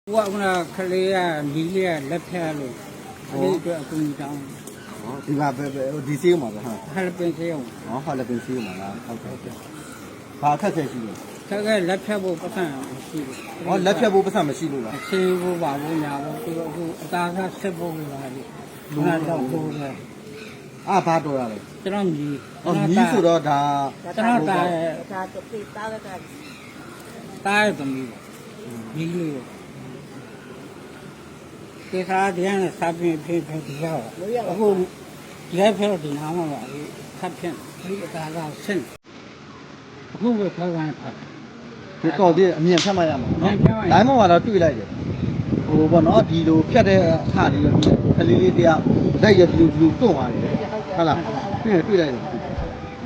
Wah, kalian dilihat lepasnya lu. Ada itu aku minta. Di mana di sini mana ha? Hal pensiun. Oh, hal pensiun mana? Okey. Apa tak sih? Saya lepasnya bu pesan. Oh, lepasnya bu pesan masih lu lah. Sebu babu nyawa tu tak sebu lagi. Mana dah bu lah. Ah, apa tu lah? Terang ni. Oh, ni sudah dah. Terang tak. Tak tu ni. Ni lu. Kita dia sahaja pergi dia. Aku dia pergi di nama lah. Sahaja kita ada sen. Aku berkawan apa? ဒီတော့ဒီအမြင်ဖြတ်မှရမှာနော်။လိုင်းမောင်ကတော့တွေ့လိုက်တယ်။ဟိုပေါ့နော်ဒီလိုဖြတ်တဲ့အခါလေးတော့ခလေးလေးတရားလက်ရဒီလိုတွန့်သွားတယ်။ဟုတ်လား။တွေ့လိုက်တယ်။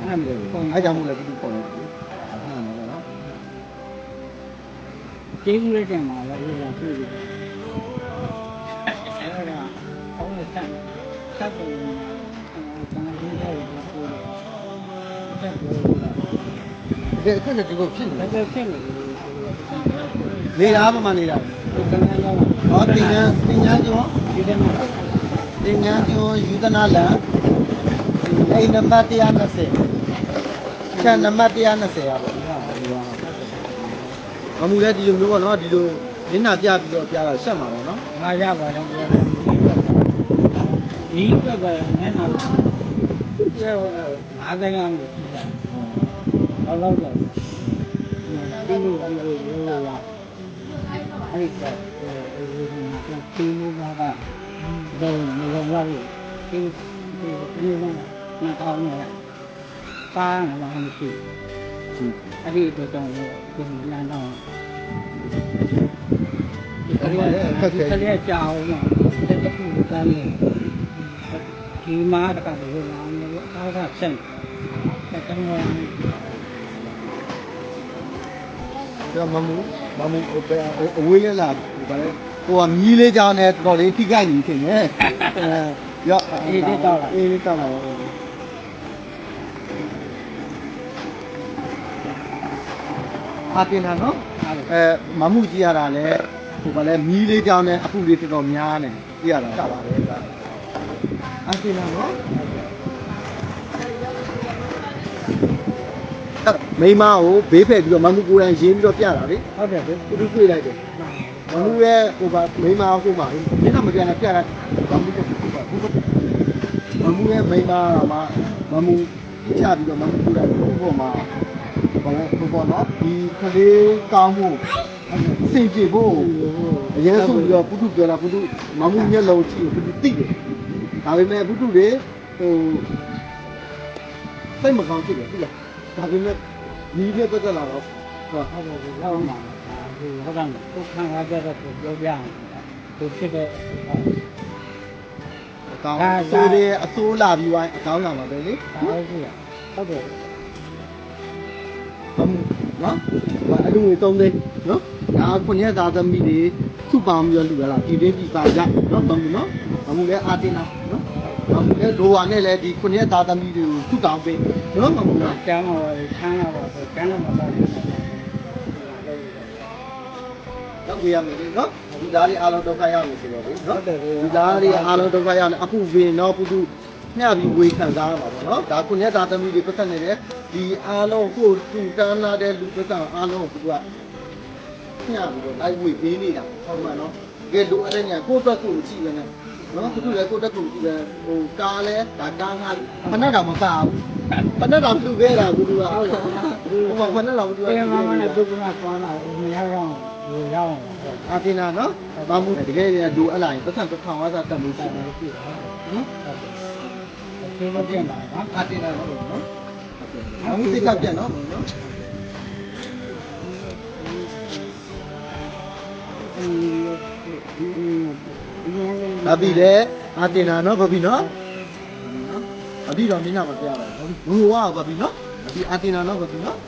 အဲ့ဒါမျိုး။အဲ့ကြောင့်မို့လဲဒီပေါ်နေတယ်။ဟုတ်တယ်နော်။ ကျေးဇူးတင်ပါလားဒီကတွေ့ပြီအဲ့ဒါအောင်းဆက်ဆက်ပုံကံကြီးတဲ့ကိုတက်လို့ ဒီအခုလည်းဒီကိုဖြစ်နေ တ တယ် ကယ်ဖြစ်နေတယ် ။နေတာမှမနေတာ။ ဒီကနေ့တော့ ဟောတင်ညာကျော် ဒီကနေ့ တင်ညာကျော်ယူသနာလန်အိမ်နံပါတ်120ချန်နံပါတ်120ရပါဘူး။မမူလည်းဒီလိုမျိုးပေါ့နော်ဒီလိုမျက်နှာပြပြီးတော့ပြတာဆက်မှာပေါ့နော် ငါရပါတော့ဒီကပဲနည်းနည်းပြောအားတိုင်းအောင်ကြည့်တာဘာလို့လဲဒီလိုရောရအဲ့ဒါဒီလိုကတော့မလုံးလောက်ဒီမှာကောင်းနေတာပါလာမရှိအဲ့ဒီတော့တော့ဒီလမ်းတော့ဒီကလေးကြောက်မှာတက်တူတမ်းနေဒီမှာတကယ်လို့လာနေတော့အားကဆက်တယ်တောင်းရမယ် ပြောမမူအဝေးရလာဗါလဲဟိုကမြီးလေးကြောင်းနဲ့တော်တော်လေးထိခိုက်နေခင်နဲ့ရောအေးလေးတောက်လာအားတင်တာနော်မမူကြည့်ရတာလဲဟိုဗါလဲမြီးလေးကြောင်းနဲ့အပူလေးတော်တော်များနေကြည့်ရတာတပါတယ်အားတင်တာနော်မိမကိုဘေးဖက်ပြီးတော့မမူကိုယ်တိုင်ရင်းပြီးတော့ပြတာလေ ဟုတ်တယ်ဗျ သူတို့တွေ့လိုက်တယ်မမူရဲ့ဟိုပါမိမဟိုမှာမျက်နှာမပြန်နဲ့ပြတာမမူကမမူရဲ့မိမကမမူချပြီးတော့မမူကိုယ်တိုင်ဘုဘောမှာဘာလဲဘုဘောနော်ဒီကလေးကောင်းမှုစင်ပြေဖို့အရင်ဆုံးပြီးတော့ပုထုပြောတာပုထုမမူမျက်လုံးကြည့်ပုထုသိတယ်ဒါပေမဲ့ပုထုတွေဟိုစိတ်မကောင်းဖြစ်တယ်သိလားဒါပေမဲ့ဒီပြတ်တက်လာတော့ ဟုတ်တယ်လောက်မှာဟုတ်တယ်သူခံရတဲ့တော့ပြောပြအောင်သူဖြစ်တဲ့ အကောင်းဆိုးလေးအဆိုးလာပြီးဝိုင်းအကောင်းလာမှာပဲလေ ဟုတ်ကဲ့ဟုတ်တယ် နော်အလူငွေ3သိန်းနော်ဒါခုနှစ်သားသမီးတွေစုပေါင်းပြီးတော့လူရတာဒီလေးဒီပါကြနော်ဘာလို့နော်ဘာလို့လဲအာတင်တာနော်ဘာလို့လဲဒိုဝါနဲ့လည်းဒီခုနှစ်သားသမီးတွေကိုစုတောင်းပေးနော်ဘာလို့လဲ ကျမ်းတော်ဆန်းလာပါဆိုကျမ်းတော်မှာပါနေတယ် တော့ကြရမယ်နော်ဒီသားတွေအားလုံးဒုက္ခရောက်နေဆိုတော့လေနော်ဒီသားတွေအားလုံးဒုက္ခရောက်နေအခုဝင်းတော့ပုသူမျှပြီးဝေခံစားရမှာပေါ့နော်ဒါခုနှစ်သားသမီးတွေပတ်သက်နေတယ်ဒီအားလုံးကိုတူတန်းလာတဲ့လူပတ်သက်အားလုံးကိုသူကမျှပြီးတော့လိုက်ဝေပေးနေတာဟုတ်မှာနော်ကဲလိုအပ်တဲ့ညာကိုယ့်အတွက်ကိုကြည့်ရနေနော်သူတို့လည်းကိုယ့်အတွက်ကိုကြည့်တယ်ဟိုကားလဲဒါကားငါဖဏတော်မပါဘူးဖဏတော်သူခဲ့တာသူကဟုတ်လားဟိုဖဏတော်သူက ပြန်မနဲ့ဒုက္ခကသွားလာမရအောင်ရောက် အာတင်နာနော်ဘာမှုတကယ်လည်းလိုအပ်လာရင်ပတ်စံတစ်ထောင်ဝါစာတက်လို့ရှိတယ်နော် ဒီလိုပြန်လာပါ အာတင်နာနော်ဘာမှုစိတ်ကပြတ်နော်ဘာပြီလဲအာတင်နာနော်ဘာပြီနော်အပြီးတော့မင်းနာမပြပါဘူးဘုံဝါဘာပြီနော်ဒီအာတင်နာနော်ဘာပြီနော်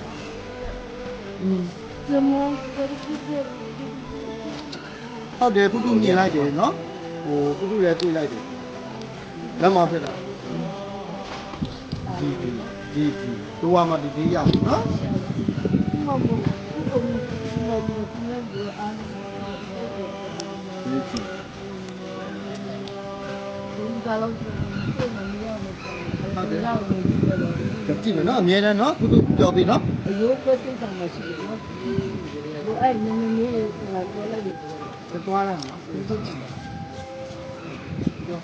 ဟုတ်တယ်ပုထုမြင်လိုက်တယ်နော်ဟိုပုထုလည်းတွေ့လိုက်တယ်လက်မဖြစ်တာဒီတော့မှဒီရအောင်နော် မ လုံးကိုမမရဘူးဟုတ်တယ်ဟုတ်တယ် ကြည့်မယ်နော်အမြဲတမ်းနော်ကုသပြောပြီးနော် အယိုးကစိတ်ဆောင်မရှိဘူးနော်ဒီအဲ့နည်းနည်းလေးပြောလိုက်တယ် သွားတယ်နော် ပြော